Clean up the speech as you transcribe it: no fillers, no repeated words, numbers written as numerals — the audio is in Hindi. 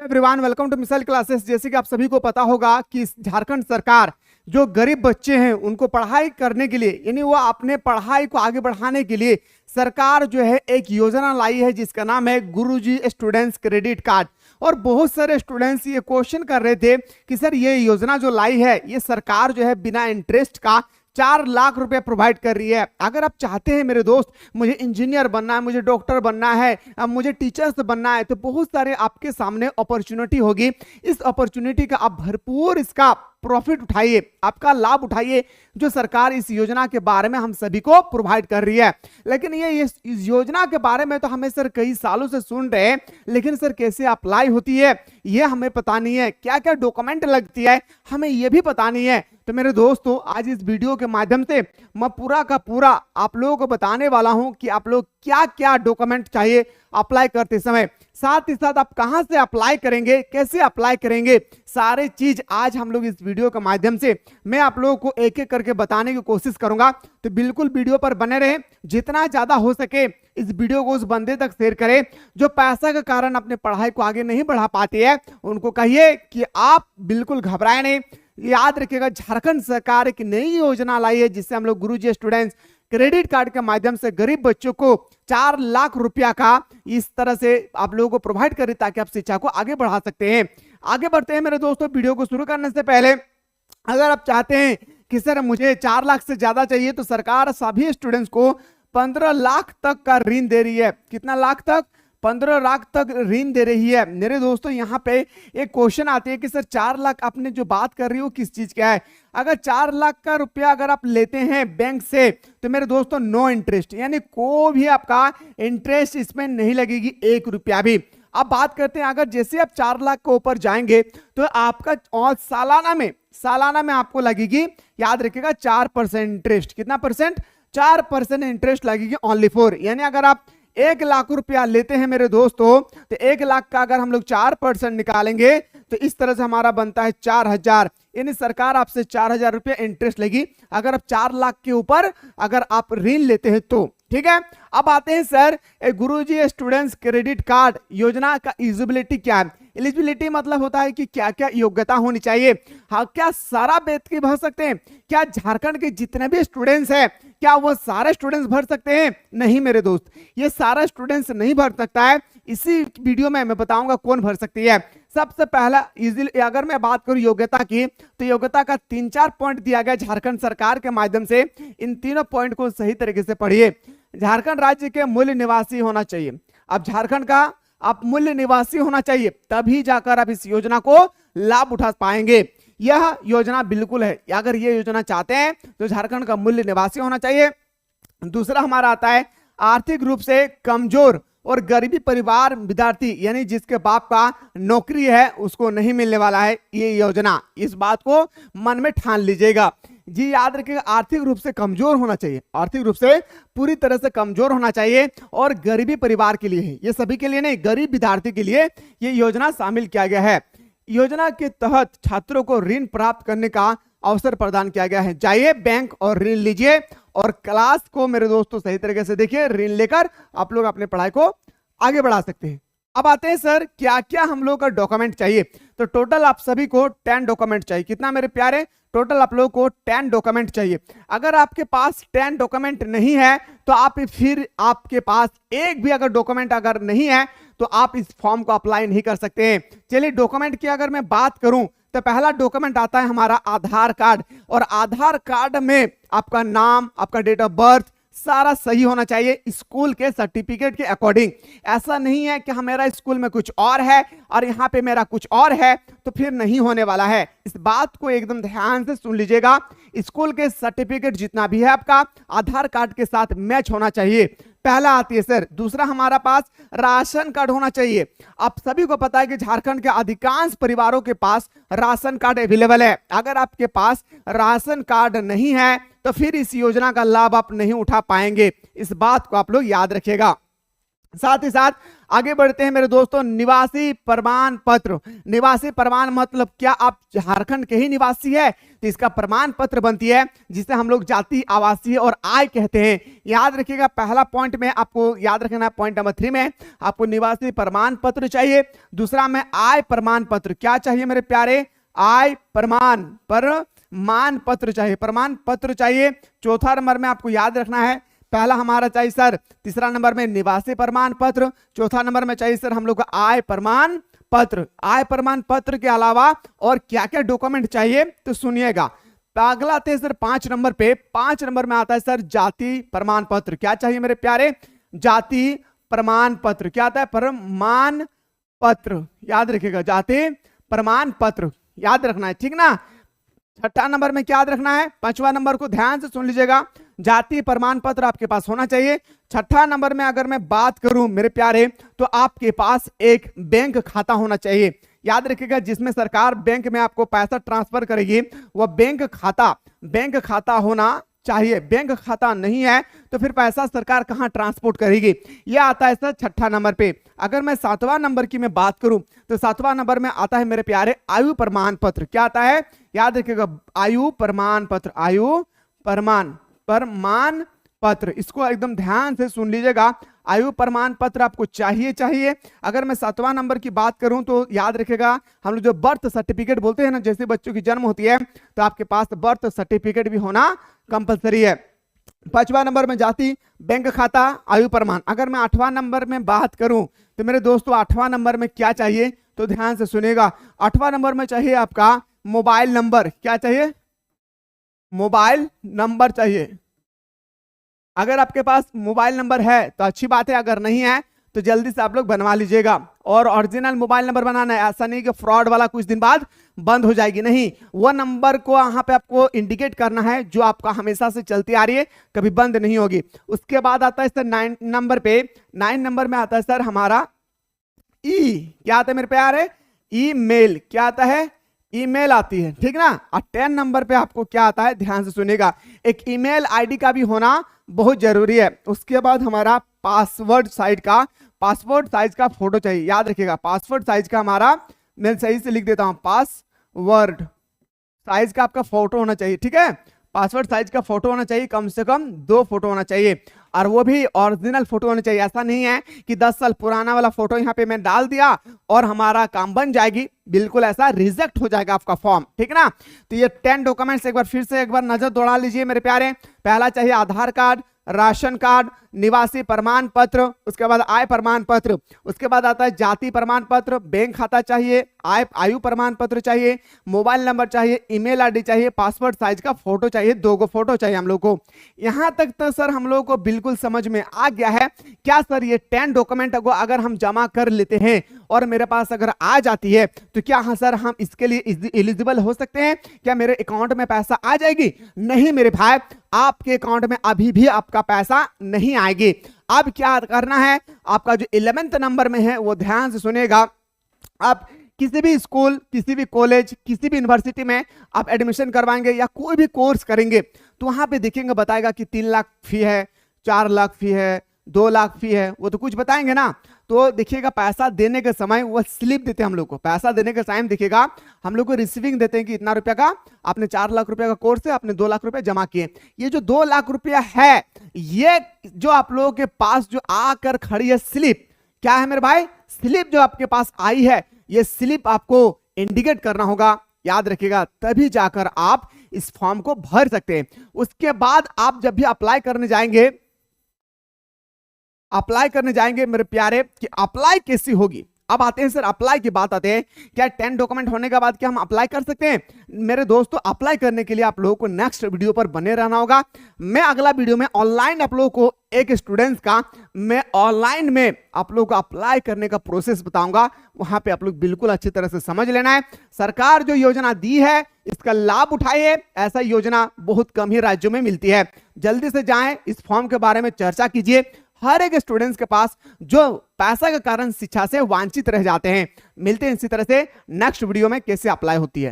Everyone, welcome to missile classes. जैसे कि आप सभी को पता होगा कि झारखंड सरकार जो गरीब बच्चे हैं उनको पढ़ाई करने के लिए, यानी वो अपने पढ़ाई को आगे बढ़ाने के लिए सरकार जो है एक योजना लाई है जिसका नाम है गुरुजी स्टूडेंट्स क्रेडिट कार्ड। और बहुत सारे स्टूडेंट्स ये क्वेश्चन कर रहे थे कि सर ये योजना जो लाई है ये सरकार जो है बिना इंटरेस्ट का 4 लाख रुपए प्रोवाइड कर रही है। अगर आप चाहते हैं मेरे दोस्त मुझे इंजीनियर बनना है, मुझे डॉक्टर बनना है, अब मुझे टीचर्स बनना है, तो बहुत सारे आपके सामने अपॉर्चुनिटी होगी। इस अपॉर्चुनिटी का आप भरपूर इसका प्रॉफिट उठाइए, आपका लाभ उठाइए जो सरकार इस योजना के बारे में हम सभी को प्रोवाइड कर रही है। लेकिन ये इस योजना के बारे में तो हमें सर कई सालों से सुन रहे हैं, लेकिन सर कैसे अप्लाई होती है ये हमें पता नहीं है, क्या क्या डॉक्यूमेंट लगती है हमें ये भी पता नहीं है। तो मेरे दोस्तों आज इस वीडियो के माध्यम से मैं पूरा का पूरा आप लोगों को बताने वाला हूं कि आप लोग क्या क्या डॉक्यूमेंट चाहिए अप्लाई करते समय, साथ ही साथ आप कहां से अप्लाई करेंगे, कैसे अप्लाई करेंगे, सारे चीज आज हम लोग इस वीडियो के माध्यम से मैं आप लोगों को एक एक करके बताने की कोशिश करूंगा। तो बिल्कुल वीडियो पर बने रहें, जितना ज्यादा हो सके इस वीडियो को उस बंदे तक शेयर करें जो पैसा के कारण अपने पढ़ाई को आगे नहीं बढ़ा पाते हैं। उनको कहिए कि आप बिल्कुल घबराए नहीं, याद रखिएगा झारखंड सरकार एक नई योजना लाई है जिससे हम लोग गुरुजी स्टूडेंट्स क्रेडिट कार्ड के माध्यम से गरीब बच्चों को 4 लाख रुपया का इस तरह से आप लोगों को प्रोवाइड करें ताकि आप शिक्षा को आगे बढ़ा सकते हैं। आगे बढ़ते हैं मेरे दोस्तों। वीडियो को शुरू करने से पहले अगर आप चाहते हैं कि सर मुझे 4 लाख से ज्यादा चाहिए तो सरकार सभी स्टूडेंट्स को 15 लाख तक का ऋण दे रही है। कितना लाख तक? 15 लाख तक ऋण दे रही है। मेरे दोस्तों यहाँ पे एक क्वेश्चन आती है कि सर 4 लाख आपने जो बात कर रही हो किस चीज का है। अगर 4 लाख का रुपया अगर आप लेते हैं बैंक से तो मेरे दोस्तों नो इंटरेस्ट, यानी कोई भी आपका इंटरेस्ट इसमें नहीं लगेगी, 1 रुपया भी। अब बात करते हैं अगर जैसे आप 4 लाख के ऊपर जाएंगे तो आपका और सालाना में आपको लगेगी, याद रखिएगा 4% इंटरेस्ट। कितना परसेंट? 4% इंटरेस्ट लगेगी ओनली फॉर, यानी अगर आप 1 लाख रुपया लेते हैं मेरे दोस्तों तो 1 लाख का अगर हम लोग 4% निकालेंगे तो इस तरह से हमारा बनता है 4000, यानी सरकार आपसे 4000 रुपया इंटरेस्ट लेगी अगर आप 4 लाख के ऊपर अगर आप ऋण लेते हैं तो। ठीक है, अब आते हैं सर गुरुजी स्टूडेंट्स क्रेडिट कार्ड योजना का एलिजिबिलिटी क्या है। एलिजिबिलिटी मतलब होता है कि क्या क्या योग्यता होनी चाहिए। हाँ, क्या सारा व्यक्ति भर सकते हैं? क्या झारखंड के जितने भी स्टूडेंट्स हैं क्या वो सारे स्टूडेंट्स भर सकते हैं? नहीं मेरे दोस्त, ये सारा स्टूडेंट्स नहीं भर सकता है। इसी वीडियो में मैं बताऊंगा कौन भर सकती है। सबसे पहला इजीली अगर मैं बात करूं योग्यता की तो योग्यता का 3-4 पॉइंट दिया गया झारखंड सरकार के माध्यम से। इन तीनों पॉइंट को सही तरीके से पढ़िए। झारखंड राज्य के मूल निवासी होना चाहिए। अब झारखंड का आप मूल निवासी होना चाहिए, तभी जाकर आप इस योजना को लाभ उठा पाएंगे। यह योजना बिल्कुल है, अगर ये योजना चाहते हैं तो झारखंड का मूल निवासी होना चाहिए। दूसरा हमारा आता है आर्थिक रूप से कमजोर और गरीबी परिवार विद्यार्थी, यानी जिसके बाप का नौकरी है उसको नहीं मिलने वाला है ये योजना। इस बात को मन में ठान लीजिएगा जी, याद रखिएगा आर्थिक रूप से कमजोर होना चाहिए, आर्थिक रूप से पूरी तरह से कमजोर होना चाहिए और गरीबी परिवार के लिए है, ये सभी के लिए नहीं, गरीब विद्यार्थी के लिए ये योजना शामिल किया गया है। योजना के तहत छात्रों को ऋण प्राप्त करने का अवसर प्रदान किया गया है। जाइए बैंक और ऋण लीजिए और क्लास को मेरे दोस्तों सही तरीके से देखिए, ऋण लेकर आप लोग अपने पढ़ाई को आगे बढ़ा सकते हैं। अब आते हैं सर क्या क्या हम लोग का डॉक्यूमेंट चाहिए। तो टोटल आप सभी को 10 डॉक्यूमेंट चाहिए। कितना मेरे प्यारे? टोटल आप लोगों को 10 डॉक्यूमेंट चाहिए। अगर आपके पास 10 डॉक्यूमेंट नहीं है तो आप फिर आपके पास एक भी अगर डॉक्यूमेंट अगर नहीं है तो आप इस फॉर्म को अप्लाई नहीं कर सकते हैं। चलिए डॉक्यूमेंट की अगर मैं बात करूं तो पहला डॉक्यूमेंट आता है हमारा आधार कार्ड, और आधार कार्ड में आपका नाम, आपका डेट ऑफ बर्थ सारा सही होना चाहिए स्कूल के सर्टिफिकेट के अकॉर्डिंग। ऐसा नहीं है कि मेरा स्कूल में कुछ और है और यहाँ पे मेरा कुछ और है तो फिर नहीं होने वाला है। इस बात को एकदम ध्यान से सुन लीजिएगा, स्कूल के सर्टिफिकेट जितना भी है आपका आधार कार्ड के साथ मैच होना चाहिए। पहला आती है सर। दूसरा हमारा पास राशन कार्ड होना चाहिए। आप सभी को पता है कि झारखंड के अधिकांश परिवारों के पास राशन कार्ड अवेलेबल है। अगर आपके पास राशन कार्ड नहीं है तो फिर इस योजना का लाभ आप नहीं उठा पाएंगे, इस बात को आप लोग याद रखिएगा। साथ ही साथ आगे बढ़ते हैं मेरे दोस्तों, निवासी प्रमाण पत्र। निवासी प्रमाण मतलब क्या आप झारखंड के ही निवासी है तो इसका प्रमाण पत्र बनती है, जिसे हम लोग जाति, आवासीय और आय कहते हैं। याद रखिएगा, पहला पॉइंट में आपको याद रखना, पॉइंट नंबर 3 में आपको निवासी प्रमाण पत्र चाहिए। दूसरा में आय प्रमाण पत्र, क्या चाहिए मेरे प्यारे, आय प्रमाण पत्र चाहिए, प्रमाण पत्र चाहिए। चौथा नंबर में आपको याद रखना है, पहला हमारा चाहिए सर, तीसरा नंबर में निवासी प्रमाण पत्र, चौथा नंबर में चाहिए सर हम लोग को आय प्रमाण पत्र। आय प्रमाण पत्र के अलावा और क्या क्या डॉक्यूमेंट चाहिए तो सुनिएगा। अगला आते हैं सर 5 नंबर पे, 5 नंबर में आता है सर जाति प्रमाण पत्र। क्या चाहिए मेरे प्यारे, जाति प्रमाण पत्र। क्या आता है, प्रमाण पत्र, याद रखिएगा, जाति प्रमाण पत्र याद रखना है, ठीक ना। छठा नंबर में क्या याद रखना है, 5वां नंबर को ध्यान से सुन लीजिएगा, जाति प्रमाण पत्र आपके पास होना चाहिए। छठा नंबर में अगर मैं बात करूं मेरे प्यारे, तो आपके पास एक बैंक खाता होना चाहिए। याद रखिएगा, जिसमें सरकार बैंक में आपको पैसा ट्रांसफर करेगी वह बैंक खाता होना चाहिए। बैंक खाता नहीं है तो फिर पैसा सरकार कहां ट्रांसपोर्ट करेगी, यह आता है सर छठा नंबर पे। अगर मैं 7वां नंबर की मैं बात करूं तो 7वां नंबर में आता है मेरे प्यारे आयु प्रमाण पत्र। क्या आता है, याद रखिएगा, आयु प्रमाण पत्र, आयु प्रमाण पत्र, इसको एकदम ध्यान से सुन लीजिएगा। आयु प्रमाण पत्र आपको चाहिए। अगर मैं 7वां नंबर की बात करूं तो याद रखिएगा, हम लोग जो बर्थ सर्टिफिकेट बोलते हैं ना, जैसे बच्चों की जन्म होती है तो आपके पास बर्थ सर्टिफिकेट भी होना कंपलसरी है। 5वां नंबर में जाति, बैंक खाता, आयु प्रमाण। अगर मैं 8वां नंबर में बात करूं तो मेरे दोस्तों 8वां नंबर में क्या चाहिए तो ध्यान से सुनिएगा। 8वां नंबर में चाहिए आपका मोबाइल नंबर। क्या चाहिए, मोबाइल नंबर चाहिए। अगर आपके पास मोबाइल नंबर है तो अच्छी बात है, अगर नहीं है तो जल्दी से आप लोग बनवा लीजिएगा। और ओरिजिनल मोबाइल नंबर बनाना है, ऐसा नहीं कि फ्रॉड वाला कुछ दिन बाद बंद हो जाएगी, नहीं, वो नंबर को यहाँ पे आपको इंडिकेट करना है जो आपका हमेशा से चलती आ रही है, कभी बंद नहीं होगी। उसके बाद आता है सर 9 नंबर पे, 9 नंबर में आता है सर हमारा क्या आता है मेरे प्यारे, ईमेल। क्या आता है, ईमेल आती है, ठीक ना। और 10 नंबर पे आपको क्या आता है, ध्यान से सुनिएगा, एक ईमेल आईडी का भी होना बहुत जरूरी है। उसके बाद हमारा पासवर्ड साइज का फोटो चाहिए। याद रखिएगा, पासवर्ड साइज का हमारा, मैं सही से लिख देता हूं, पासवर्ड साइज का आपका फोटो होना चाहिए, ठीक है। पासवर्ड साइज का फोटो होना चाहिए, कम से कम 2 फोटो होना चाहिए, और वो भी ओरिजिनल फोटो होना चाहिए। ऐसा नहीं है कि 10 साल पुराना वाला फोटो यहाँ पे मैं डाल दिया और हमारा काम बन जाएगी, बिल्कुल ऐसा रिजेक्ट हो जाएगा आपका फॉर्म, ठीक ना। तो ये 10 डॉक्यूमेंट्स एक बार फिर से एक बार नजर दौड़ा लीजिए मेरे प्यारे। पहला चाहिए आधार कार्ड, राशन कार्ड, निवासी प्रमाण पत्र, उसके बाद आय प्रमाण पत्र, उसके बाद आता है जाति प्रमाण पत्र, बैंक खाता चाहिए, आयु प्रमाण पत्र चाहिए, मोबाइल नंबर चाहिए, ईमेल आईडी चाहिए, पासवर्ड साइज का फोटो चाहिए, 2 फोटो चाहिए हम लोग को। यहां तक तो सर हम लोग को बिल्कुल समझ में आ गया है। क्या सर ये 10 डॉक्यूमेंट को अगर हम जमा कर लेते हैं और मेरे पास अगर आ जाती है तो क्या हाँ सर हम इसके लिए एलिजिबल हो सकते हैं, क्या मेरे अकाउंट में पैसा आ जाएगी? नहीं मेरे भाई, आपके अकाउंट में अभी भी आपका पैसा नहीं आएगी। अब क्या करना है, आपका जो 11th नंबर में है वो ध्यान से सुनिएगा। आप किसी भी स्कूल, किसी भी कॉलेज, किसी भी यूनिवर्सिटी में आप एडमिशन करवाएंगे या कोई भी कोर्स करेंगे तो वहां पे देखेंगे, बताएगा कि 3 लाख फी है, 4 लाख फी है, 2 लाख फी है, वो तो कुछ बताएंगे ना। तो देखिएगा पैसा देने के समय वो स्लिप देते हैं हम लोग को, पैसा देने के टाइम देखिएगा हम लोग को रिसीविंग देते हैं कि इतना रुपया का आपने 4 लाख रुपया का कोर्स है, आपने 2 लाख रुपया जमा किए। ये जो 2 लाख रुपया है, ये जो आप लोगों के पास जो आकर खड़ी है स्लिप, क्या है मेरे भाई, स्लिप जो आपके पास आई है, ये स्लिप आपको इंडिकेट करना होगा। याद रखिएगा, तभी जाकर आप इस फॉर्म को भर सकते हैं। उसके बाद आप जब भी अप्लाई करने जाएंगे मेरे प्यारे, कि अप्लाई कैसी होगी। अब आते हैं सर अप्लाई की बात आते हैं, क्या 10 डॉक्यूमेंट होने के बाद क्या हम अप्लाई कर सकते हैं? मेरे दोस्तों, अप्लाई करने के लिए आप लोगों को नेक्स्ट वीडियो पर बने रहना होगा। मैं अगला वीडियो में ऑनलाइन आप लोगों को एक स्टूडेंट्स का मैं ऑनलाइन में आप लोगों को अप्लाई करने का प्रोसेस बताऊंगा। वहां पे आप लोग बिल्कुल अच्छी तरह से समझ लेना है। सरकार जो योजना दी है इसका लाभ उठाइए, ऐसा योजना बहुत कम ही राज्यों में मिलती है। जल्दी से जाएं, इस फॉर्म के बारे में चर्चा कीजिए। हर एक स्टूडेंट्स के पास जो पैसा के कारण शिक्षा से वंचित रह जाते हैं। मिलते हैं इसी तरह से नेक्स्ट वीडियो में कैसे अप्लाई होती है।